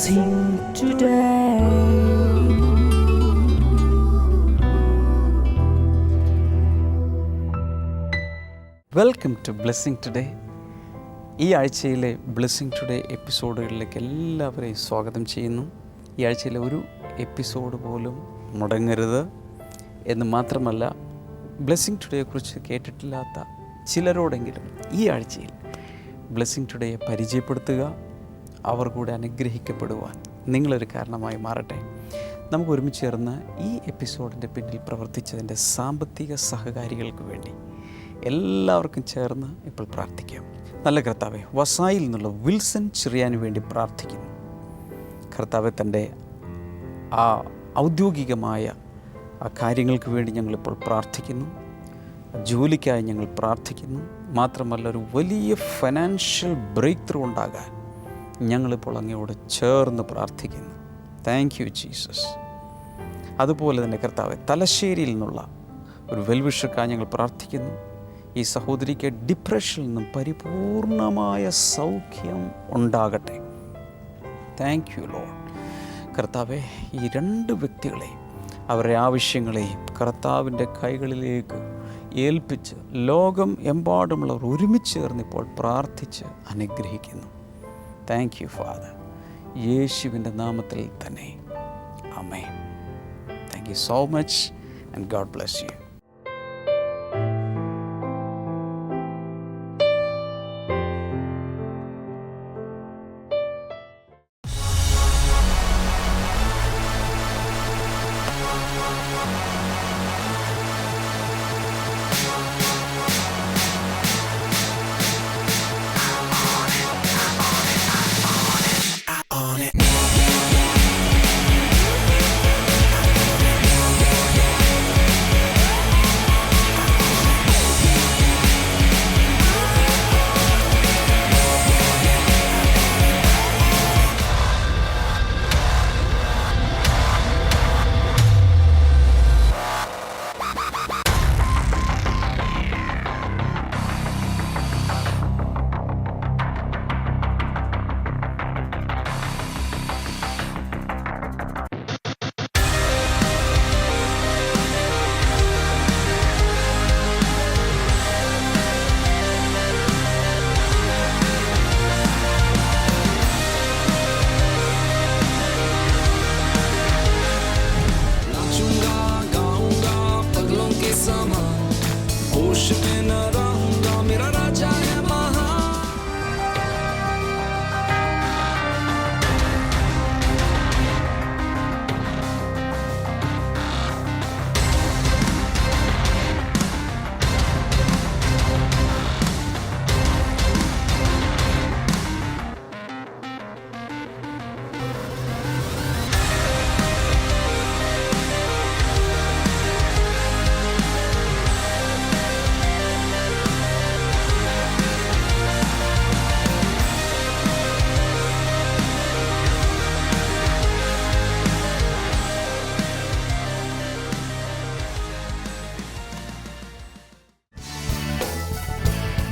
blessing today. Welcome to blessing today. ഈ ആഴ്ചയിലെ blessing today എപ്പിസോഡുകളിലേക്ക് എല്ലാവരെയും സ്വാഗതം ചെയ്യുന്നു. ഈ ആഴ്ചയിലെ ഒരു എപ്പിസോഡ് പോലും മുടങ്ങരുത് എന്ന് മാത്രമല്ല, ബ്ലെസ്സിങ് ടുഡേയെക്കുറിച്ച് കേട്ടിട്ടില്ലാത്ത ചിലരോടെങ്കിലും ഈ ആഴ്ചയിൽ ബ്ലെസ്സിങ് ടുഡേയെ പരിചയപ്പെടുത്തുക. അവർ കൂടെ അനുഗ്രഹിക്കപ്പെടുവാൻ നിങ്ങളൊരു കാരണമായി മാറട്ടെ. നമുക്ക് ഒരുമിച്ച് ചേർന്ന് ഈ എപ്പിസോഡിൻ്റെ പിന്നിൽ പ്രവർത്തിച്ചതിൻ്റെ സാമ്പത്തിക സഹകാരികൾക്ക് വേണ്ടി എല്ലാവർക്കും ചേർന്ന് ഇപ്പോൾ പ്രാർത്ഥിക്കാം. നല്ല കർത്താവെ, വസായിൽ നിന്നുള്ള വിൽസൺ ചെറിയാന് വേണ്ടി പ്രാർത്ഥിക്കുന്നു. കർത്താവെ, തൻ്റെ ആ ഔദ്യോഗികമായ ആ കാര്യങ്ങൾക്ക് വേണ്ടി ഞങ്ങളിപ്പോൾ പ്രാർത്ഥിക്കുന്നു. ജോലിക്കായി ഞങ്ങൾ പ്രാർത്ഥിക്കുന്നു. മാത്രമല്ല, ഒരു വലിയ ഫൈനാൻഷ്യൽ ബ്രേക്ക് ത്രൂ ഉണ്ടാകാൻ ഞങ്ങളിപ്പോൾ അങ്ങയോട് ചേർന്ന് പ്രാർത്ഥിക്കുന്നു. Thank you Jesus. അതുപോലെ തന്നെ കർത്താവെ, തലശ്ശേരിയിൽ നിന്നുള്ള ഒരു വെൽവിഷർക്കായി ഞങ്ങൾ പ്രാർത്ഥിക്കുന്നു. ഈ സഹോദരിക്ക് ഡിപ്രഷനിൽ നിന്നും പരിപൂർണമായ സൗഖ്യം ഉണ്ടാകട്ടെ. Thank you Lord. കർത്താവെ, ഈ രണ്ട് വ്യക്തികളെയും അവരുടെ ആവശ്യങ്ങളെയും കർത്താവിൻ്റെ കൈകളിലേക്ക് ഏൽപ്പിച്ച് ലോകം എമ്പാടുമുള്ളവർ ഒരുമിച്ച് ചേർന്നിപ്പോൾ പ്രാർത്ഥിച്ച് അനുഗ്രഹിക്കുന്നു. Thank you father. യേശുവിൻ്റെ നാമത്തിൽ തന്നെ ആമേൻ. Thank you so much and God bless you.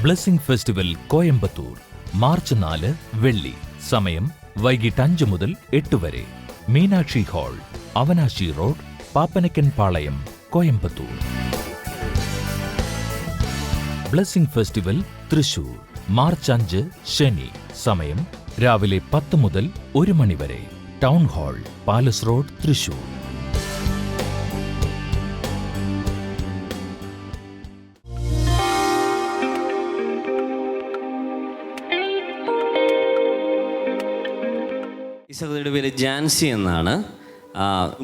Blessing festival Coimbatore March 4 വെള്ളി. സമയം വൈകിട്ട് 5 മുതൽ 8 വരെ. Meenakshi hall, Avinashi road, Pappanaicken Palayam, Coimbatore. Blessing festival Thrissur March 5 ശനി. സമയം രാവിലെ 10 മുതൽ 1 മണി വരെ. Town hall, palace road, Thrissur. ഈ സഹോദരിയുടെ പേര് ജാൻസി എന്നാണ്.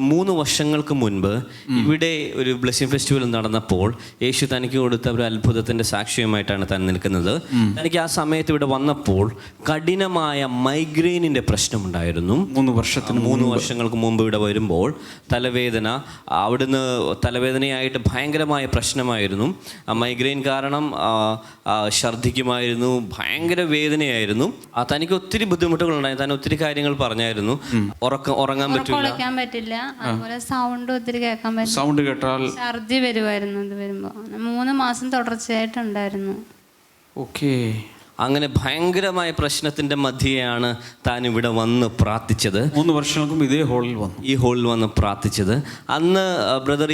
3 വർഷങ്ങൾക്ക് മുൻപ് ഇവിടെ ഒരു ബ്ലെസ്സിംഗ് ഫെസ്റ്റിവൽ നടന്നപ്പോൾ യേശു തനിക്ക് കൊടുത്ത ഒരു അത്ഭുതത്തിൻ്റെ സാക്ഷ്യമായിട്ടാണ് താൻ നിൽക്കുന്നത്. തനിക്ക് ആ സമയത്ത് ഇവിടെ വന്നപ്പോൾ കഠിനമായ മൈഗ്രെയിനിൻ്റെ പ്രശ്നമുണ്ടായിരുന്നു. 3 വർഷങ്ങൾക്ക് മുമ്പ് ഇവിടെ വരുമ്പോൾ തലവേദന, അവിടുന്ന് തലവേദനയായിട്ട് ഭയങ്കരമായ പ്രശ്നമായിരുന്നു. മൈഗ്രെയിൻ കാരണം ഛർദ്ദിക്കുമായിരുന്നു, ഭയങ്കര വേദനയായിരുന്നു. തനിക്ക് ഒത്തിരി ബുദ്ധിമുട്ടുകളുണ്ടായിരുന്നു. താൻ ഒത്തിരി കാര്യങ്ങൾ പറഞ്ഞായിരുന്നു. ഉറങ്ങാൻ പറ്റില്ല, അതുപോലെ സൗണ്ട് ഒത്തിരി കേൾക്കാൻ പറ്റില്ല. സൗണ്ട് കേട്ടാൽ ഛർദി വരുമായിരുന്നു. ഇത് വരുമ്പോൾ 3 മാസം തുടർച്ചയായിട്ടുണ്ടായിരുന്നു. ഓക്കെ. അങ്ങനെ ഭയങ്കരമായ പ്രശ്നത്തിൻ്റെ മധ്യയാണ് താൻ ഇവിടെ വന്ന് പ്രാർത്ഥിച്ചത്. 3 വർഷങ്ങൾക്കും ഇതേ ഹാളിൽ വന്നു, ഈ ഹാളിൽ വന്ന് പ്രാർത്ഥിച്ചത്. അന്ന് ബ്രദർ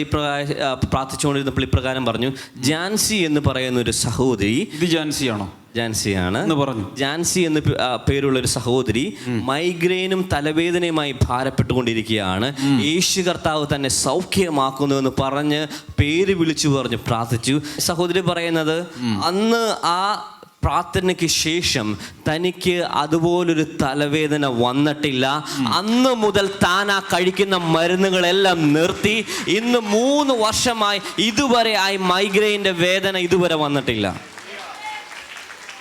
പ്രാർത്ഥിച്ചുകൊണ്ടിരുന്നപ്പോൾ ഇപ്രകാരം പറഞ്ഞു, ജാൻസി എന്ന് പറയുന്ന ഒരു സഹോദരി, ഇത് ജാൻസിയാണോ? ജാൻസിയാണ് എന്ന് പറഞ്ഞു. ജാൻസി എന്ന് പേരുള്ള ഒരു സഹോദരി മൈഗ്രെയിനും തലവേദനയുമായി ഭാരപ്പെട്ടുകൊണ്ടിരിക്കുകയാണ്. യേശു കർത്താവ് തന്നെ സൗഖ്യമാക്കുന്നുവെന്ന് പറഞ്ഞ് പേര് വിളിച്ചു പറഞ്ഞ് പ്രാർത്ഥിച്ചു. സഹോദരി പറയുന്നത് അന്ന് ആ പ്രാർത്ഥനയ്ക്ക് ശേഷം തനിക്ക് അതുപോലൊരു തലവേദന വന്നിട്ടില്ല. അന്ന് മുതൽ താൻ ആ കഴിക്കുന്ന മരുന്നുകളെല്ലാം നിർത്തി. ഇന്ന് 3 വർഷമായി ഇതുവരെ ആ മൈഗ്രെയിൻ്റെ വേദന ഇതുവരെ വന്നിട്ടില്ല.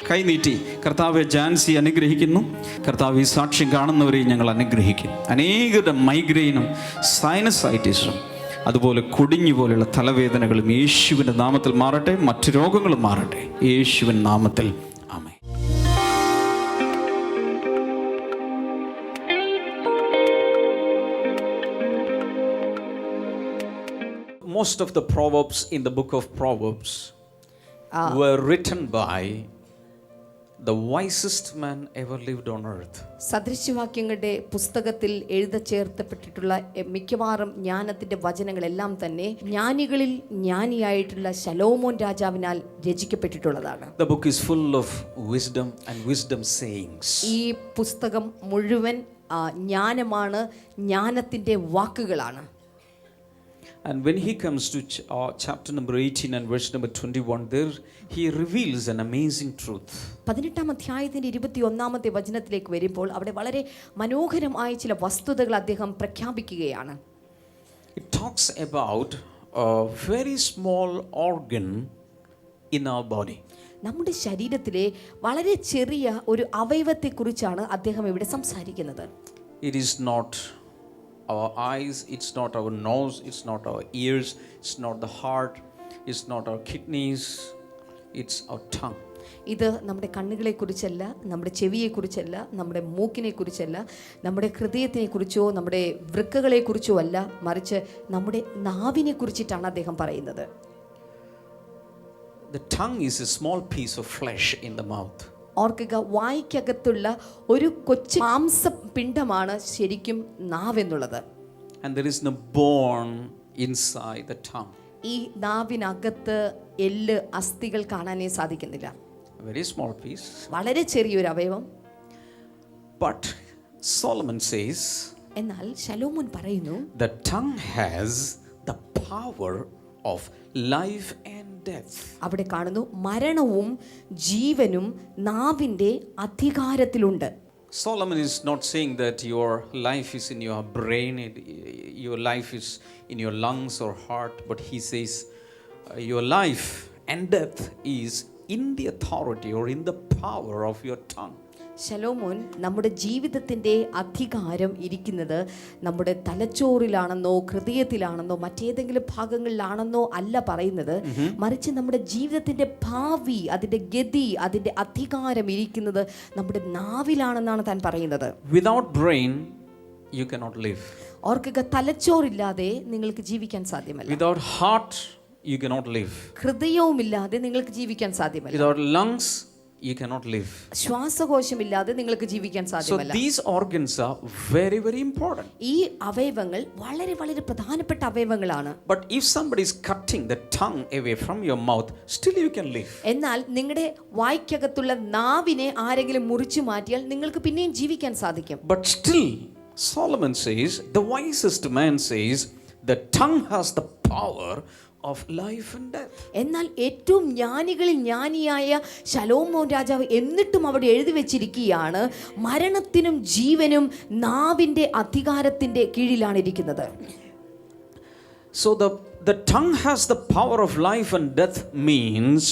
കൈനീട്ടി കർത്താവെ ജാൻസി അനുഗ്രഹിക്കുന്നു. കർത്താവ് ഈ സാക്ഷ്യം കാണുന്നവരെ ഞങ്ങൾ അനുഗ്രഹിക്കും. അനേകരുടെ മൈഗ്രെയിനും സൈനസൈറ്റിസും അതുപോലെ കൊടിഞ്ഞു പോലെയുള്ള തലവേദനകളും യേശുവിൻ്റെ നാമത്തിൽ മാറട്ടെ. മറ്റു രോഗങ്ങളും മാറട്ടെ യേശുവിൻ നാമത്തിൽ. ആമേൻ. Most of the proverbs in the book of Proverbs were written by the wisest man ever lived on earth. സദൃശവാക്യങ്ങളുടെ പുസ്തകത്തിൽ എഴുതച്ചേർത്തപ്പെട്ടിട്ടുള്ള മിക്കവാറും ജ്ഞാനത്തിന്റെ വചനങ്ങളെല്ലാം തന്നെ ജ്ഞാനികളിൽ ജ്ഞാനിയായിട്ടുള്ള ശലോമോൻ രാജാവിനാൽ രചിക്കപ്പെട്ടിട്ടുള്ളതാണ്. The book is full of wisdom and wisdom sayings. ഈ പുസ്തകം മുഴുവൻ ജ്ഞാനമാണ്, ജ്ഞാനത്തിന്റെ വാക്കുകളാണ്. And when he comes to chapter number 18 and verse number 21, there he reveals an amazing truth. 18-ാം അധ്യായത്തിന്റെ 21-ാമത്തെ വചനത്തിലേക്ക് വരുമ്പോൾ അവിടെ വളരെ മനോഹരമായ ചില വസ്തുതകൾ അദ്ദേഹം പ്രഖ്യാപിക്കുകയാണ്. It talks about a very small organ in our body. നമ്മുടെ ശരീരത്തിലെ വളരെ ചെറിയ ഒരു അവയവത്തെക്കുറിച്ചാണ് അദ്ദേഹം ഇവിടെ സംസാരിക്കുന്നത്. It is not our eyes, it's not our nose, it's not our ears, it's not the heart, it's not our kidneys, it's our tongue. ഇത് നമ്മുടെ കണ്ണുകളെ കുറിച്ചല്ല, നമ്മുടെ ചെവിയെ കുറിച്ചല്ല, നമ്മുടെ മൂക്കിനെ കുറിച്ചല്ല, നമ്മുടെ ഹൃദയത്തിനെ കുറിച്ചോ നമ്മുടെ വൃക്കകളെ കുറിച്ചോ അല്ല, മറിച്ച് നമ്മുടെ നാവിനെ കുറിച്ചിട്ടാണ് അദ്ദേഹം പറയുന്നത്. The tongue is a small piece of flesh in the mouth. ഓർക്കുക, വായ്ക്കകത്തുള്ള ഒരു കൊച്ചു മാംസപിണ്ഡമാണ് ശരിക്കും നാവെന്നുള്ളത്. And there is no bone inside the tongue. ഈ നാവിനകത്ത് എല്ല്, അസ്ഥികൾ കാണാനേ സാധിക്കുന്നില്ല. A very small piece. വളരെ ചെറിയൊരു അവയവം. But Solomon says, എന്നാൽ ശലോമോൻ പറയുന്നു, the tongue has the power of life and death. അവിടെ കാണുന്നു, മരണവും ജീവനും നാവിൻ്റെ അധികാരത്തിലുണ്ട്. Solomon is not saying that your life is in your brain, your life is in your lungs or heart, but he says your life and death is in the authority or in the power of your tongue. ശലോമോൻ നമ്മുടെ ജീവിതത്തിൻ്റെ അധികാരം ഇരിക്കുന്നത് നമ്മുടെ തലച്ചോറിലാണെന്നോ ഹൃദയത്തിലാണെന്നോ മറ്റേതെങ്കിലും ഭാഗങ്ങളിലാണെന്നോ അല്ല പറയുന്നത്, മറിച്ച് നമ്മുടെ ജീവിതത്തിൻ്റെ ഭാവി, അതിൻ്റെ ഗതി, അതിൻ്റെ അധികാരം ഇരിക്കുന്നത് നമ്മുടെ നാവിലാണെന്നാണ് താൻ പറയുന്നത്. Without brain you cannot live. ഓർക്കുക, തലച്ചോറില്ലാതെ നിങ്ങൾക്ക് ജീവിക്കാൻ സാധ്യമല്ല. Without heart you cannot live. ഹൃദയവുമില്ലാതെ നിങ്ങൾക്ക് ജീവിക്കാൻ സാധ്യമല്ല. Without lungs you cannot live. ശ്വാസകോശമില്ലാതെ നിങ്ങൾക്ക് ജീവിക്കാൻ So സാധ്യമല്ല. these organs are very very important. ഈ അവയവങ്ങൾ വളരെ വളരെ പ്രധാനപ്പെട്ട അവയവങ്ങളാണ്. But if somebody is cutting the tongue away from your mouth, still you can live. എന്നാൽ നിങ്ങളുടെ വായ്ക്കകത്തുള്ള നാവിനെ ആരെങ്കിലും മുറിച്ചു മാറ്റിയാൽ നിങ്ങൾക്ക് പിന്നെയും ജീവിക്കാൻ സാധിക്കും. But still Solomon says, the wisest man says, the tongue has the power of life and death. എന്നാൽ ഏറ്റവും ജ്ഞാനികളിൽ ജ്ഞാനിയായ ശലോമോൻ രാജാവ് എന്നിട്ടും അവിടെ എഴുതി വെച്ചിരിക്കുകയാണ്, മരണത്തിനും ജീവനും നാവിൻ്റെ അധികാരത്തിൻ്റെ കീഴിലാണ് ഇരിക്കുന്നത്. So the tongue has the power of life and death means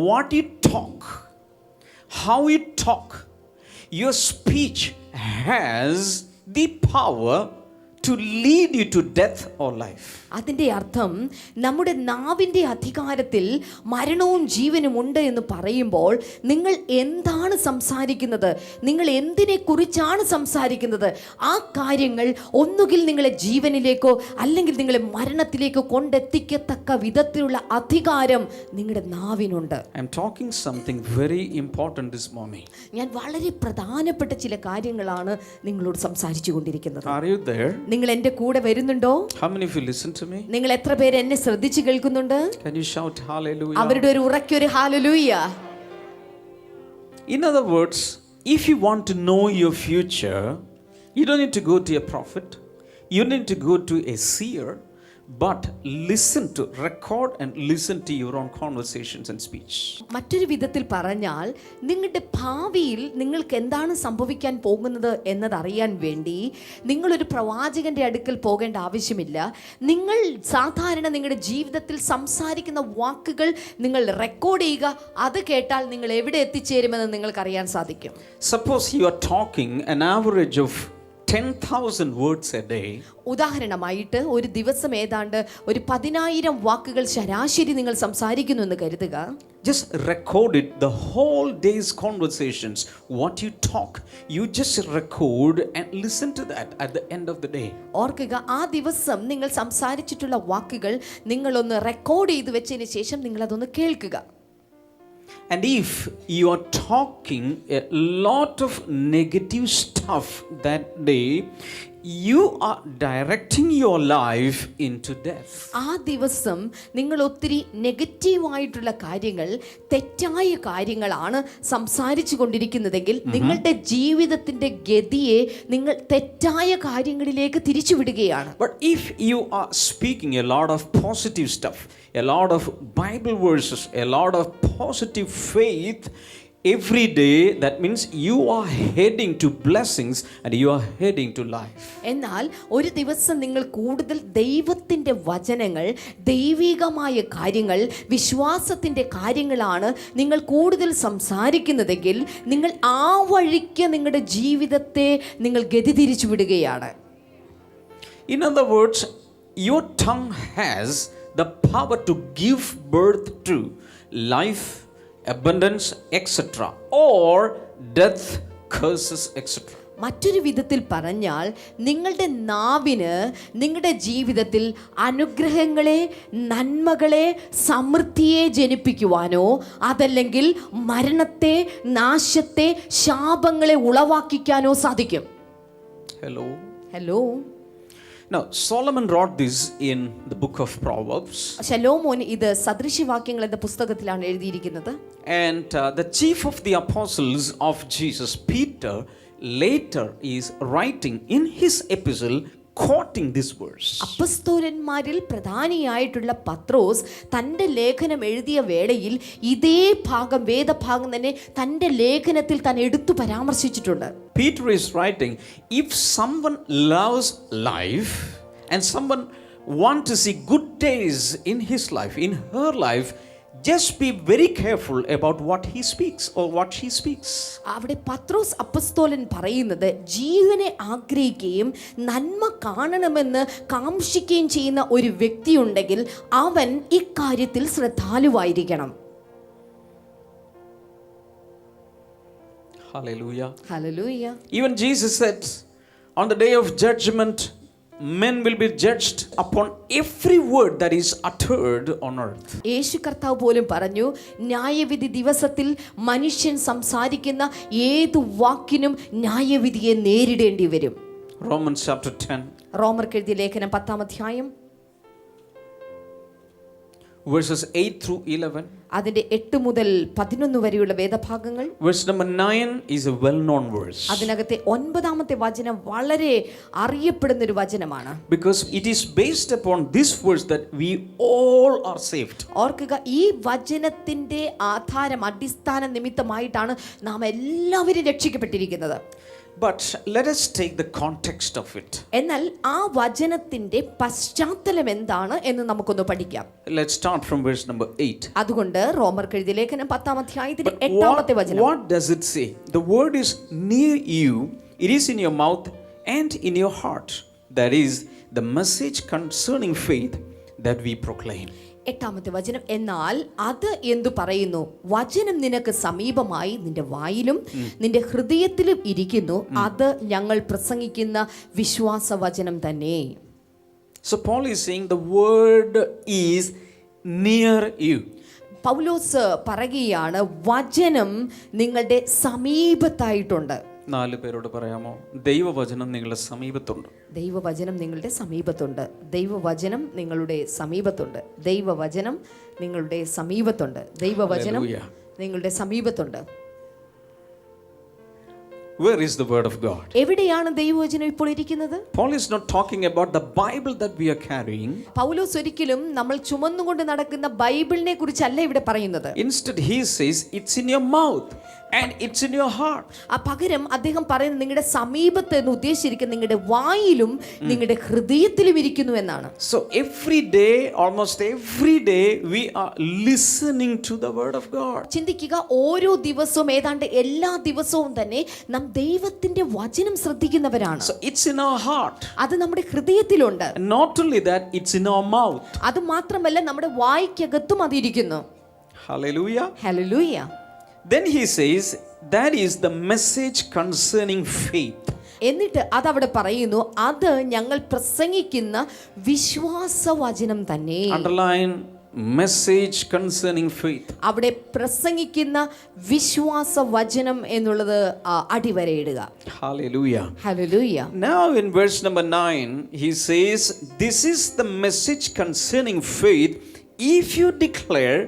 what you talk, how you talk, your speech has the power to lead you to death or life. അതിൻ്റെ അർത്ഥം നമ്മുടെ നാവിൻ്റെ അധികാരത്തിൽ മരണവും ജീവനും ഉണ്ട് എന്ന് പറയുമ്പോൾ നിങ്ങൾ എന്താണ് സംസാരിക്കുന്നത്, നിങ്ങൾ എന്തിനെ കുറിച്ചാണ് സംസാരിക്കുന്നത്, ആ കാര്യങ്ങൾ ഒന്നുകിൽ നിങ്ങളെ ജീവനിലേക്കോ അല്ലെങ്കിൽ നിങ്ങളെ മരണത്തിലേക്കോ കൊണ്ടെത്തിക്കത്തക്ക വിധത്തിലുള്ള അധികാരം നിങ്ങളുടെ നാവിനുണ്ട്. I'm talking something very important this morning. ഞാൻ വളരെ പ്രധാനപ്പെട്ട ചില കാര്യങ്ങളാണ് നിങ്ങളോട് സംസാരിച്ചു കൊണ്ടിരിക്കുന്നത്. Are you there? നിങ്ങൾ എൻ്റെ കൂടെ വരുന്നുണ്ടോ? How many of you listen to me? നിങ്ങൾ എത്ര പേര് എന്നെ ശ്രദ്ധിച്ചു കേൾക്കുന്നുണ്ട്? Can you shout hallelujah? അവരുടെ ഒരു ഉറക്കൊരു hallelujah. In other words, if you want to know your future, you don't need to go to a prophet, you don't need to go to a seer, but listen to, record and listen to your own conversations and speech. മറ്റൊരു വിധത്തിൽ പറഞ്ഞാൽ നിങ്ങളുടെ ഭാവിയിൽ നിങ്ങൾക്ക് എന്താണ് സംഭവിക്കാൻ പോകുന്നത് എന്നതറിയാൻ വേണ്ടി നിങ്ങളൊരു പ്രവാചകന്റെ അടുക്കൽ പോകേണ്ട ആവശ്യമില്ല. നിങ്ങൾ സാധാരണ നിങ്ങളുടെ ജീവിതത്തിൽ സംസാരിക്കുന്ന വാക്കുകൾ നിങ്ങൾ റെക്കോർഡ് ചെയ്യുക. അത് കേട്ടാൽ നിങ്ങൾ എവിടെ എത്തിച്ചേരുമെന്ന് നിങ്ങൾക്കറിയാൻ സാധിക്കും. Suppose you are talking an average of 10,000 words a day. ഉദാഹരണമായിട്ട് ഒരു ദിവസം ഏതാണ്ട് ഒരു 10,000 വാക്കുകൾ ശരാശരി നിങ്ങൾ സംസാരിക്കുന്നു എന്ന് കരുതുക. Just record it, the whole day's conversations, what you talk. You just record and listen to that at the end of the day. ഓർക്കുക, ആ ദിവസം നിങ്ങൾ സംസാരിച്ചിട്ടുള്ള വാക്കുകൾ നിങ്ങളൊന്ന് റെക്കോർഡ് ചെയ്ത് വെച്ചതിന് ശേഷം നിങ്ങൾ അതൊന്ന് കേൾക്കുക. And if you are talking a lot of negative stuff that day, you are directing your life into death. ആ ദിവസം നിങ്ങൾ ഒത്തിരി നെഗറ്റീവായിട്ടുള്ള കാര്യങ്ങൾ, തെറ്റായ കാര്യങ്ങളാണ് സംസാരിച്ചു കൊണ്ടിരിക്കുന്നതെങ്കിൽ നിങ്ങളുടെ ജീവിതത്തിന്റെ ഗതിയെ നിങ്ങൾ തെറ്റായ കാര്യങ്ങളിലേക്ക് തിരിച്ചുവിടുകയാണ്. But if you are speaking a lot of positive stuff, a lot of Bible verses, a lot of positive faith every day, that means you are heading to blessings and you are heading to life. എന്നാൽ ഒരു ദിവസം നിങ്ങൾ കൂടുതൽ ദൈവത്തിൻ്റെ വചനങ്ങൾ, ദൈവികമായ കാര്യങ്ങൾ, വിശ്വാസത്തിൻ്റെ കാര്യങ്ങളാണ് നിങ്ങൾ കൂടുതൽ സംസാരിക്കുന്നതെങ്കിൽ നിങ്ങൾ ആ വഴിക്ക് നിങ്ങളുടെ ജീവിതത്തെ നിങ്ങൾ ഗതി തിരിച്ചു വിടുകയാണ്. In other words, your tongue has the power to give birth to life, abundance, etc., or death, curses, etc. മറ്റൊരു വിധത്തിൽ പറഞ്ഞാൽ നിങ്ങളുടെ നാവിന് നിങ്ങളുടെ ജീവിതത്തിൽ അനുഗ്രഹങ്ങളെ, നന്മകളെ, സമൃദ്ധിയെ ജനിപ്പിക്കുവാനോ അതല്ലെങ്കിൽ മരണത്തെ, നാശത്തെ, ശാപങ്ങളെ ഉളവാക്കിക്കാനോ സാധിക്കും. Hello. Now, Solomon wrote this in the book of Proverbs. ശലോമോൻ ഇത് സദൃശവാക്യങ്ങൾ എന്ന പുസ്തകത്തിലാണ് എഴുതിയിരിക്കുന്നത്. And the chief of the apostles of Jesus, Peter, later is writing in his epistle quoting this verse. അപ്പസ്തോലന്മാരിൽ പ്രധാനിയായിട്ടുള്ള പത്രോസ് തൻ്റെ ലേഖനം എഴുതിയ വേളയിൽ ഇതേ ഭാഗം, വേദഭാഗം തന്നെ തൻ്റെ ലേഖനത്തിൽ താൻ എടുത്തു പരാമർശിച്ചിട്ടുണ്ട്. Peter is writing, if someone loves life and someone wants to see good days in his life, in her life, just be very careful about what he speaks or what she speaks. അവിടെ പത്രോസ് അപ്പസ്തോലൻ പറയുന്നത്, ജീവനെ ആഗ്രഹിക്കുകയും നന്മ കാണണമെന്ന് കാംക്ഷിക്കുകയും ചെയ്യുന്ന ഒരു വ്യക്തിയുണ്ടെങ്കിൽ അവൻ ഇക്കാര്യത്തിൽ ശ്രദ്ധാലുവായിരിക്കണം. Hallelujah. Hallelujah. Even Jesus said, on the day of judgment, men will be judged upon every word that is uttered on earth. യേശു കർത്താവ് പോലും പറഞ്ഞു, ന്യായവിധി ദിവസത്തിൽ മനുഷ്യൻ സംസാരിക്കുന്ന ഏതു വാക്കിനും ന്യായവിധിയെ നേരിടേണ്ടി വരും. Romans chapter 10. റോമർക്ക് എഴുതിയ ലേഖനം 10-ാം അധ്യായം verses 8 through 11. അതിന്റെ 8 മുതൽ 11 വരെയുള്ള വേദഭാഗങ്ങൾ. Verse number 9 is a well-known verse. അതിനകത്തെ 9-ാമത്തെ വചനം വളരെ അറിയപ്പെടുന്ന ഒരു വചനമാണ്. Because it is based upon this verse that we all are saved. ഓർക്കുക, ഈ വചനത്തിന്റെ ആധാരം, അടിസ്ഥാന നിമിത്തമായിട്ടാണ് നാം എല്ലാവരും രക്ഷിക്കപ്പെട്ടിരിക്കുന്നത്. But let us take the context of it. എന്നാൽ ആ വചനത്തിന്റെ പശ്ചാത്തലം എന്താണ് എന്ന് നമുക്കൊന്ന് പഠിക്കാം. Let's start from verse number 8. അതുകൊണ്ട് റോമർക്ക് എഴുതിയ ലേഖനം 10-ാം അധ്യായത്തിന്റെ 8-ാമത്തെ വചനം. What does it say? The word is near you, it is in your mouth and in your heart. That is the message concerning faith that we proclaim. 8ാമത്തെ വചനം, എന്നാൽ അത് എന്തു പറയുന്നു, വചനം നിനക്ക് സമീപമായി നിന്റെ വായിലും നിന്റെ ഹൃദയത്തിലും ഇരിക്കുന്നു, അത് ഞങ്ങൾ പ്രസംഗിക്കുന്ന വിശ്വാസ വചനം തന്നെ. So Paul is saying the word is near you. പൗലോസ് പറയുകയാണ് വചനം നിങ്ങളുടെ സമീപത്തായിട്ടുണ്ട്. 4 പേരോട് പറയാമോ, ദൈവവചനം നിങ്ങളുടെ സമീപത്തുണ്ട്. ദൈവവചനം നിങ്ങളുടെ സമീപത്തുണ്ട്. ദൈവവചനം നിങ്ങളുടെ സമീപത്തുണ്ട്. ദൈവവചനം നിങ്ങളുടെ സമീപത്തുണ്ട്. ദൈവവചനം നിങ്ങളുടെ സമീപത്തുണ്ട്. Where is the word of God? എവിടെയാണ് ദൈവവചനം ഇപ്പോൾ ഇരിക്കുന്നത്? Paul is not talking about the Bible that we are carrying. പൗലോസ് ഒരിക്കലും നമ്മൾ ചുമന്നുകൊണ്ട് നടക്കുന്ന ബൈബിളിനെ കുറിച്ചല്ല ഇവിടെ പറയുന്നത്. Instead he says it's in your mouth and it's in your heart. പകരം അദ്ദേഹം പറയുന്നത് നിങ്ങളുടെ സമീപത്ത് എന്ന് ഉദ്ദേശിച്ചിരിക്കുന്നത് നിങ്ങളുടെ വായിലും നിങ്ങളുടെ ഹൃദയത്തിലും ഇരിക്കുന്നു എന്നാണ്. So every day, almost every day, we are listening to the word of God. ചിന്തിക്കുക, ഓരോ ദിവസവും ഏതാണ്ട് എല്ലാ ദിവസവും തന്നെ നാം ദൈവത്തിന്റെ വചനം ശ്രദ്ധിക്കുന്നവരാണ്. So it's in our heart. അത് നമ്മുടെ ഹൃദയത്തിലുണ്ട്. And not only that, it's in our mouth. അത് മാത്രമല്ല നമ്മുടെ വായ്ക്കകത്തും അതിരിക്കുന്നു. Hallelujah. Hallelujah. Then he says that is the message concerning faith. എന്നിട്ട് അതവിടെ പറയുന്നു, അത് ഞങ്ങൾ പ്രസംഗിക്കുന്ന വിശ്വാസ വചനം തന്നെ. Underline message concerning faith. അവിടെ പ്രസംഗിക്കുന്ന വിശ്വാസ വചനം എന്നുള്ളത് അടിവരയിടുക. Hallelujah. Hallelujah. Now in verse number 9 he says this is the message concerning faith, if you declare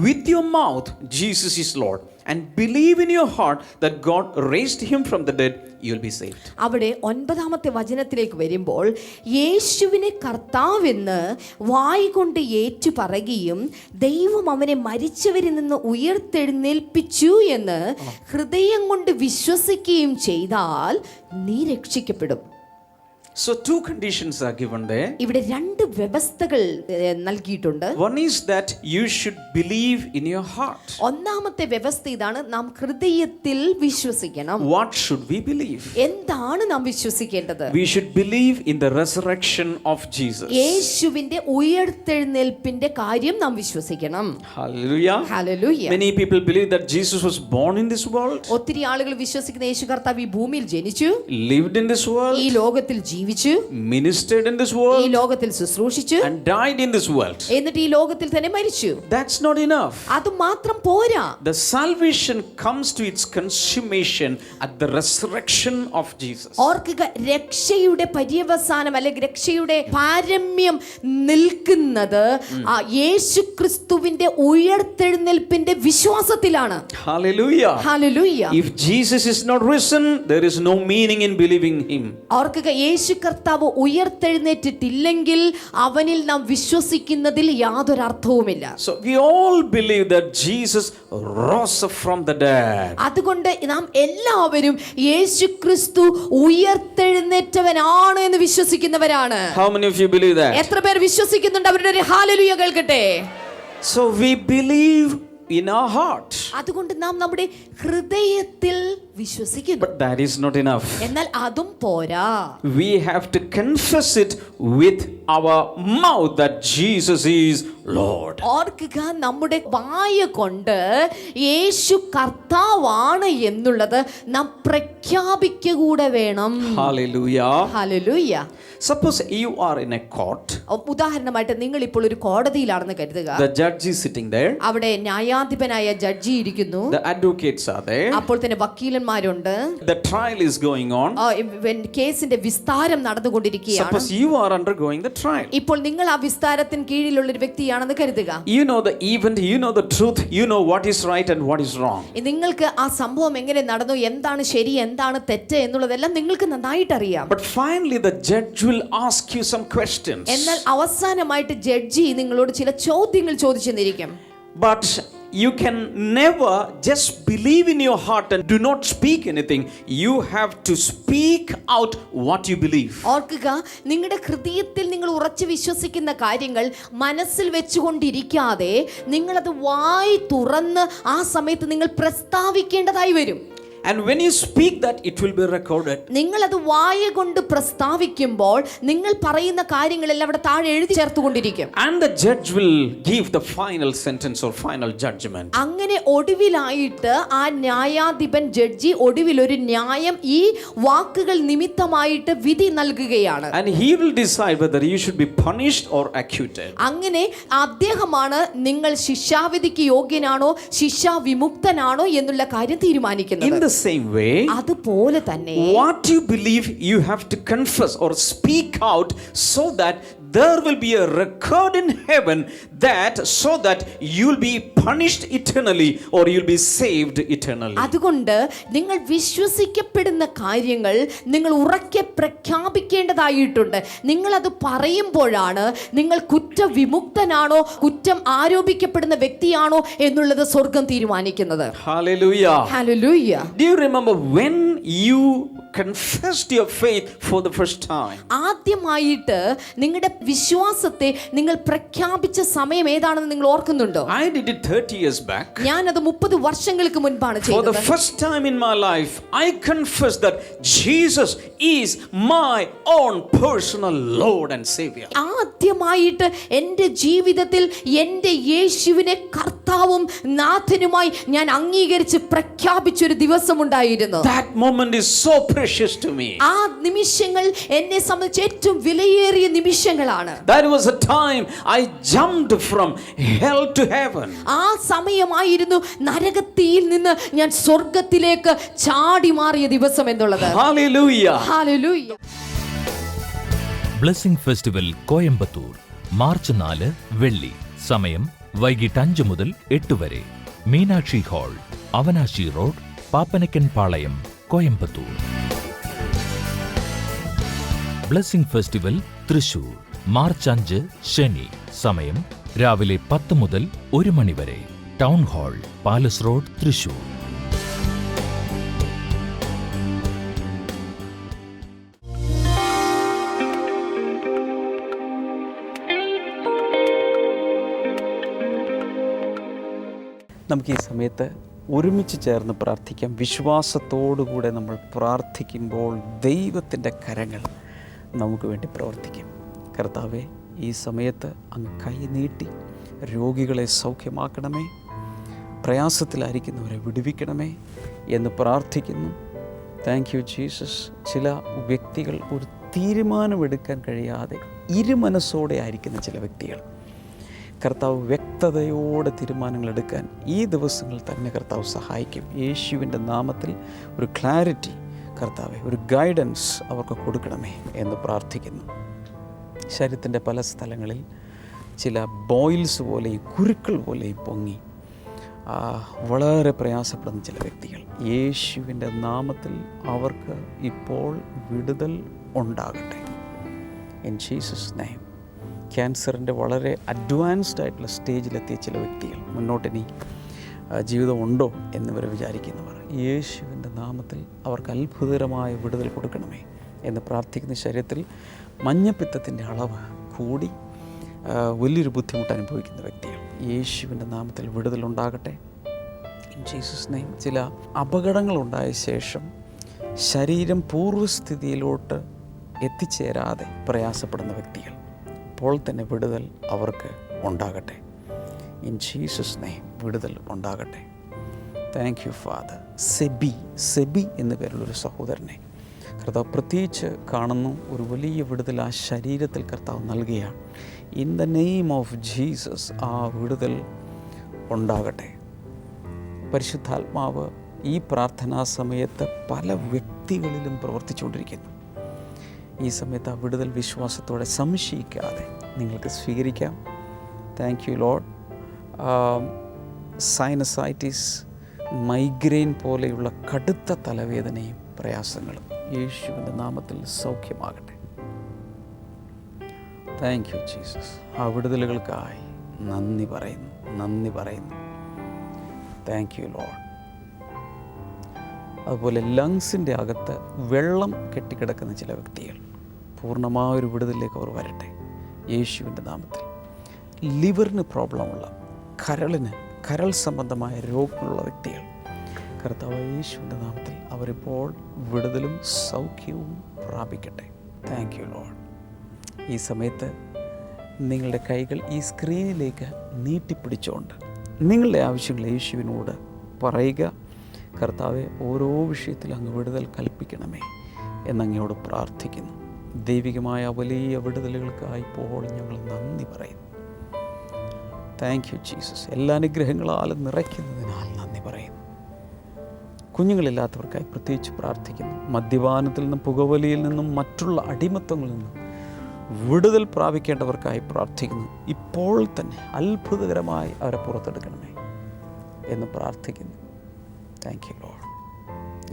with your mouth Jesus is Lord and believe in your heart that God raised him from the dead, you will be saved. അവിടെ 9ാമത്തെ വചനത്തിലേക്ക് വരുമ്പോൾ, യേശുവിനെ കർത്താവെന്ന് വായ് കൊണ്ട് ഏറ്റു പറയുകയും ദൈവം അവനെ മരിച്ചവരിൽ നിന്ന് ഉയർത്തെഴുന്നേൽപ്പിച്ചു എന്ന് ഹൃദയം കൊണ്ട് വിശ്വസിക്കുകയും ചെയ്താൽ നീ രക്ഷിക്കപ്പെടും. So 2 conditions are given there. ഇവിടെ 2 വ്യവസ്ഥകൾ നൽകിയിട്ടുണ്ട്. One is that you should believe in your heart. ഒന്നാമത്തെ വ്യവസ്ഥ ഇതാണ്, നാം ഹൃദയത്തിൽ വിശ്വസിക്കണം. What should we believe? എന്താണ് നാം വിശ്വസിക്കേണ്ടത്? We should believe in the resurrection of Jesus. യേശുവിന്റെ ഉയർത്തെഴുന്നേൽപ്പിന്റെ കാര്യം നാം വിശ്വസിക്കണം. Hallelujah. Hallelujah. Many people believe that Jesus was born in this world, ഒത്തിരി ആളുകൾ വിശ്വസിക്കുന്ന യേശു കർത്താവ് ഈ ഭൂമിയിൽ ജനിച്ചു, lived in this world, ഈ ലോകത്തിൽ ജീവിച്ചു, ministered in this ഈ world, ലോകത്തിൽ ശുശ്രൂഷിച്ചു, and died in this world. എന്നിട്ട് ഈ ലോകത്തിൽ തന്നെ മരിച്ചു. That's not enough. അത് മാത്രം പോരാ. The salvation comes to its consummation at the resurrection of Jesus. ഓർക്കുക, രക്ഷയുടെ പര്യവസാനം അല്ലെങ്കിൽ രക്ഷയുടെ പാരമ്യം നിൽക്കുന്നത് ആ യേശുക്രിസ്തുവിന്റെ ഉയർത്തെഴുന്നേൽപ്പിന്റെ വിശ്വാസത്തിലാണ്. Hallelujah. Hallelujah. If Jesus is not risen, there is no meaning in believing him. ഓർക്കുക, യേശു കർത്താവ് ഉയർത്തെഴുന്നേറ്റിട്ടില്ലെങ്കിൽ അവനിൽ നാം വിശ്വസിക്കുന്നതിൽ യാതൊരു അർത്ഥവുമില്ല. So we all believe that Jesus rose up from the dead. അതുകൊണ്ട് നാം എല്ലാവരും യേശുക്രിസ്തു ഉയർത്തെഴുന്നേറ്റവനാണ് എന്ന് വിശ്വസിക്കുന്നവരാണ്. How many of you believe that? എത്ര പേർ വിശ്വസിക്കുന്നുണ്ട്? അവരുടെ ഒരു ഹല്ലേലൂയ കേൾക്കട്ടെ. So we believe in our heart. അതുകൊണ്ട് നാം നമ്മുടെ ഹൃദയത്തിൽ വിശ്വസിക്കുന്നു. But that is not enough. എന്നാൽ അതും പോരാ. We have to confess it with our mouth that Jesus is Lord. ഓർക്കുക, നമ്മുടെ വായ കൊണ്ട് യേശു കർത്താവാണ് എന്നുള്ളത് നാം പ്രഖ്യാപിക്കുക കൂടെ വേണം. Hallelujah. Hallelujah. Suppose you are in a court. ഉദാഹരണമായിട്ട് നിങ്ങൾ ഇപ്പോൾ ഒരു കോടതിയിലാണെന്ന് കരുതുക. The judge is sitting there. അവിടെ ന്യായാധിപനായ ജഡ്ജി ഇരിക്കുന്നു. The advocates are there. അപ്പോൾ തന്നെ വക്കീലന്മാരുണ്ട്. The trial is going on. കേസിന്റെ വിസ്താരം നടന്നുകൊണ്ടിരിക്കുകയാണ്. Suppose you are undergoing the trial. ഇപ്പോൾ നിങ്ങൾ ആ വിസ്താരത്തിന് കീഴിലുള്ള ഒരു വ്യക്തിയാണെന്ന് കരുതുക. You know the event, you know the truth, you know what is right and what is wrong. നിങ്ങൾക്ക് ആ സംഭവം എങ്ങനെ നടന്നു, എന്താണ് ശരി, എന്താണ് തെറ്റ് എന്നുള്ളതെല്ലാം നിങ്ങൾക്ക് നന്നായിട്ട് അറിയാം. But finally the judge will ask you some questions. എന്നാൽ അവസാനമായിട്ട് ജഡ്ജി നിങ്ങളോട് ചില ചോദ്യങ്ങൾ ചോദിച്ചെന്നിരിക്കും. But you can never just believe in your heart and do not speak anything. You have to speak out what you believe. ഓർക്കുക, നിങ്ങളുടെ ഹൃദയത്തിൽ നിങ്ങൾ ഉറച്ചു വിശ്വസിക്കുന്ന കാര്യങ്ങൾ മനസ്സിൽ വെച്ചുകൊണ്ടിരിക്കാതെ നിങ്ങളത് വായി തുറന്ന് ആ സമയത്ത് നിങ്ങൾ പ്രസ്താവിക്കേണ്ടതായി വരും. And when you speak that, it will be recorded. നിങ്ങളത് വായ കൊണ്ട് പ്രസ്താവിക്കുമ്പോൾ നിങ്ങൾ പറയുന്ന കാര്യങ്ങളെല്ലാം അവിടെ താഴെ എഴുതി ചേർത്തുകൊണ്ടിരിക്കും. And the judge will give the final sentence or final judgment. അങ്ങനെ ഒടുവിലായിട്ട് ആ ന്യായാധിപൻ ജഡ്ജി ഒടുവിൽ ഒരു ന്യായം ഈ വാക്കുകൾ നിമിത്തമായിട്ട് വിധി നൽകുകയാണ്. And he will decide whether you should be punished or acquitted. അങ്ങനെ അദ്ദേഹമാണ് നിങ്ങൾ ശിക്ഷാവിധിക്ക് യോഗ്യനാണോ ശിക്ഷാ വിമുക്തനാണോ എന്നുള്ള കാര്യം തീരുമാനിക്കുന്നത്. In the same way, അതുപോലെ തന്നെ what you believe you have to confess or speak out so that there will be a record in heaven, that so that you'll be punished eternally or you'll be saved eternally. അതുകൊണ്ട് നിങ്ങൾ വിശ്വസിക്കപ്പെടുന്ന കാര്യങ്ങൾ നിങ്ങൾ ഉറക്കെ പ്രഖ്യാപിക്കേണ്ടതായിട്ടുണ്ട്. നിങ്ങൾ അത് പറയുമ്പോഴാണ് നിങ്ങൾ കുറ്റവിമുക്തനാണോ കുറ്റം ആരോപിക്കപ്പെടുന്ന വ്യക്തിയാണോ എന്നുള്ളത് സ്വർഗം തീരുമാനിക്കുന്നത്. Hallelujah. Hallelujah. Do you remember when you confessed your faith for the first time? ആദ്യമായിട്ട് നിങ്ങളുടെ വിശ്വാസത്തെ നിങ്ങൾ പ്രഖ്യാപിച്ച സമയം ഏതാണെന്ന് നിങ്ങൾ ഓർക്കുന്നുണ്ടോ? I did it 30 years back. ഞാനത് 30 വർഷങ്ങൾക്ക് മുൻപാണ് For ചെയ്തത്. the first time in my life, I confessed that Jesus is my own personal Lord and Savior. ആദ്യമായിട്ട് എൻ്റെ ജീവിതത്തിൽ എൻ്റെ യേശുവിനെ കർത്താവും നാഥനുമായി ഞാൻ അംഗീകരിച്ച് പ്രഖ്യാപിച്ചൊരു ദിവസമുണ്ടായിരുന്നു. That moment is so precious to me. ആ നിമിഷങ്ങൾ എന്നെ സംബന്ധിച്ച് ഏറ്റവും വിലയേറിയ നിമിഷങ്ങളാണ്. That was a time I jumped from hell to heaven. ആ സമയമായിരുന്നു നരകത്തിയിൽ നിന്ന് ഞാൻ സ്വർഗത്തിലേക്ക് ചാടി മാറിയ ദിവസം എന്നുള്ളത്. Hallelujah. Hallelujah. Blessing festival Coimbatore March 4 വെള്ളി. സമയം വൈകിട്ട് 5 മുതൽ 8 വരെ. Meenakshi hall, Avinashi road, Pappanaicken Palayam, Coimbatore. Blessing festival Thrissur March 5 ശനി. സമയം രാവിലെ 10 മുതൽ 1 മണി വരെ. Town hall, palace road, Thrissur. നമുക്ക് ഈ സമയത്ത് ഒരുമിച്ച് ചേർന്ന് പ്രാർത്ഥിക്കാം. വിശ്വാസത്തോടുകൂടെ നമ്മൾ പ്രാർത്ഥിക്കുമ്പോൾ ദൈവത്തിൻ്റെ കരങ്ങൾ നമുക്ക് വേണ്ടി പ്രവർത്തിക്കും. കർത്താവേ, ഈ സമയത്ത് അങ്ങ് കൈ നീട്ടി രോഗികളെ സൗഖ്യമാക്കണമേ, പ്രയാസത്തിലായിരിക്കുന്നവരെ വിടുവിക്കണമേ എന്ന് പ്രാർത്ഥിക്കുന്നു. Thank you Jesus. ചില വ്യക്തികൾ ഒരു തീരുമാനമെടുക്കാൻ കഴിയാതെ ഇരുമനസ്സോടെ ആയിരിക്കുന്ന ചില വ്യക്തികൾ, കർത്താവ് വ്യക്തതയോടെ തീരുമാനങ്ങൾ എടുക്കാൻ ഈ ദിവസങ്ങൾ തന്നെ കർത്താവ് സഹായിക്കും. യേശുവിൻ്റെ നാമത്തിൽ ഒരു ക്ലാരിറ്റി കർത്താവെ, ഒരു ഗൈഡൻസ് അവർക്ക് കൊടുക്കണമേ എന്ന് പ്രാർത്ഥിക്കുന്നു. ശരീരത്തിൻ്റെ പല സ്ഥലങ്ങളിൽ ചില ബോയിൽസ് പോലെയും കുരുക്കൾ പോലെയും പൊങ്ങി വളരെ പ്രയാസപ്പെടുന്ന ചില വ്യക്തികൾ, യേശുവിൻ്റെ നാമത്തിൽ അവർക്ക് ഇപ്പോൾ വിടുതൽ ഉണ്ടാകട്ടെ. In Jesus name. ക്യാൻസറിൻ്റെ വളരെ അഡ്വാൻസ്ഡ് ആയിട്ടുള്ള സ്റ്റേജിലെത്തിയ ചില വ്യക്തികൾ, മുന്നോട്ടിനി ജീവിതം ഉണ്ടോ എന്നിവർ വിചാരിക്കുന്നവർ, യേശുവിൻ്റെ നാമത്തിൽ അവർക്ക് അത്ഭുതകരമായ വിടുതൽ കൊടുക്കണമേ എന്ന് പ്രാർത്ഥിക്കുന്ന. ശരീരത്തിൽ മഞ്ഞപ്പിത്തത്തിൻ്റെ അളവ് കൂടി വലിയൊരു ബുദ്ധിമുട്ട് അനുഭവിക്കുന്ന വ്യക്തികൾ, യേശുവിൻ്റെ നാമത്തിൽ വിടുതലുണ്ടാകട്ടെ. In Jesus name. ചില അപകടങ്ങളുണ്ടായ ശേഷം ശരീരം പൂർവ്വസ്ഥിതിയിലോട്ട് എത്തിച്ചേരാതെ പ്രയാസപ്പെടുന്ന വ്യക്തികൾ, അപ്പോൾ തന്നെ വിടുതൽ അവർക്ക് ഉണ്ടാകട്ടെ. ഇൻ ജീസസ് നെയിം വിടുതൽ ഉണ്ടാകട്ടെ. Thank you father. സെബി എന്ന പേരുള്ളൊരു സഹോദരനെ കർത്താവ് പ്രത്യേകിച്ച് കാണുന്നു. ഒരു വലിയ വിടുതൽ ആ ശരീരത്തിൽ കർത്താവ് നൽകുകയാണ്. In the name of Jesus ആ വിടുതൽ ഉണ്ടാകട്ടെ. പരിശുദ്ധാത്മാവ് ഈ പ്രാർത്ഥനാ സമയത്ത് പല വ്യക്തികളിലും പ്രവർത്തിച്ചുകൊണ്ടിരിക്കുന്നു. ഈ സമയത്ത് ആ വിടുതൽ വിശ്വാസത്തോടെ സംശയിക്കാതെ നിങ്ങൾക്ക് സ്വീകരിക്കാം. Thank you Lord. Sinusitis, migraine പോലെയുള്ള കടുത്ത തലവേദനയും പ്രയാസങ്ങളും യേശുവിൻ്റെ നാമത്തിൽ സൗഖ്യമാകട്ടെ. Thank you Jesus. ആ വിടുതലുകൾക്കായി നന്ദി പറയുന്നു. Thank you Lord. അതുപോലെ ലങ്സിൻ്റെ അകത്ത് വെള്ളം കെട്ടിക്കിടക്കുന്ന ചില വ്യക്തികൾ, പൂർണ്ണമായൊരു വിടുതലിലേക്ക് അവർ വരട്ടെ യേശുവിൻ്റെ നാമത്തിൽ. ലിവറിന് പ്രോബ്ലമുള്ള, കരൾ സംബന്ധമായ രോഗങ്ങളുള്ള വ്യക്തികൾ, കർത്താവ് യേശുവിൻ്റെ നാമത്തിൽ അവരിപ്പോൾ വിടുതലും സൗഖ്യവും പ്രാപിക്കട്ടെ. Thank you Lord. ഈ സമയത്ത് നിങ്ങളുടെ കൈകൾ ഈ സ്ക്രീനിലേക്ക് നീട്ടിപ്പിടിച്ചുകൊണ്ട് നിങ്ങളുടെ ആവശ്യങ്ങൾ യേശുവിനോട് പറയുക. കർത്താവെ, ഓരോ വിഷയത്തിൽ അങ്ങ് വിടുതൽ കൽപ്പിക്കണമേ എന്നങ്ങയോട് പ്രാർത്ഥിക്കുന്നു. ദൈവികമായ വലിയ വിടുതലുകൾക്കായി ഇപ്പോൾ ഞങ്ങൾ നന്ദി പറയുന്നു. Thank you Jesus. എല്ലാ അനുഗ്രഹങ്ങളാലും നിറയ്ക്കുന്നതിനാൽ നന്ദി പറയുന്നു. കുഞ്ഞുങ്ങളില്ലാത്തവർക്കായി പ്രത്യേകിച്ച് പ്രാർത്ഥിക്കുന്നു. മദ്യപാനത്തിൽ നിന്നും പുകവലിയിൽ നിന്നും മറ്റുള്ള അടിമത്തങ്ങളിൽ നിന്നും വിടുതൽ പ്രാപിക്കേണ്ടവർക്കായി പ്രാർത്ഥിക്കുന്നു. ഇപ്പോൾ തന്നെ അത്ഭുതകരമായി അവരെ പുറത്തെടുക്കണമേ എന്ന് പ്രാർത്ഥിക്കുന്നു. Thank you Lord.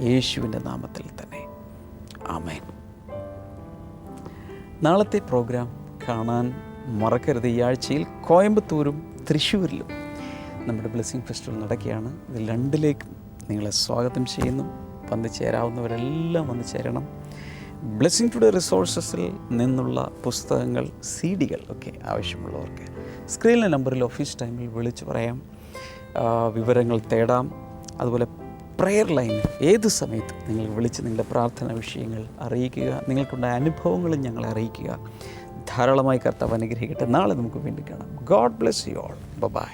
യേശുവിൻ്റെ നാമത്തിൽ തന്നെ ആമേൻ. നാളത്തെ പ്രോഗ്രാം കാണാൻ മറക്കരുത്. ഈ ആഴ്ചയിൽ കോയമ്പത്തൂരും തൃശ്ശൂരിലും നമ്മുടെ ബ്ലെസ്സിങ് ഫെസ്റ്റിവൽ നടക്കുകയാണ്. ഇത് രണ്ടിലേക്കും നിങ്ങളെ സ്വാഗതം ചെയ്യുന്നു. വന്നു ചേരാവുന്നവരെല്ലാം വന്നു ചേരണം. ബ്ലെസ്സിങ് ടുഡേ റിസോഴ്സസിൽ നിന്നുള്ള പുസ്തകങ്ങൾ, CD-കൾ ഒക്കെ ആവശ്യമുള്ളവർക്ക് സ്ക്രീനിലെ നമ്പറിൽ ഓഫീസ് ടൈമിൽ വിളിച്ച് പറയാം, വിവരങ്ങൾ തേടാം. അതുപോലെ പ്രെയർ ലൈനിൽ ഏത് സമയത്തും നിങ്ങൾ വിളിച്ച് നിങ്ങളുടെ പ്രാർത്ഥന വിഷയങ്ങൾ അറിയിക്കുക. നിങ്ങൾക്കുണ്ടായ അനുഭവങ്ങളും ഞങ്ങളെ അറിയിക്കുക. ധാരാളമായി കർത്താവ് അനുഗ്രഹിക്കട്ടെ. നാളെ നമുക്ക് വീണ്ടും കാണാം. God bless you all. By.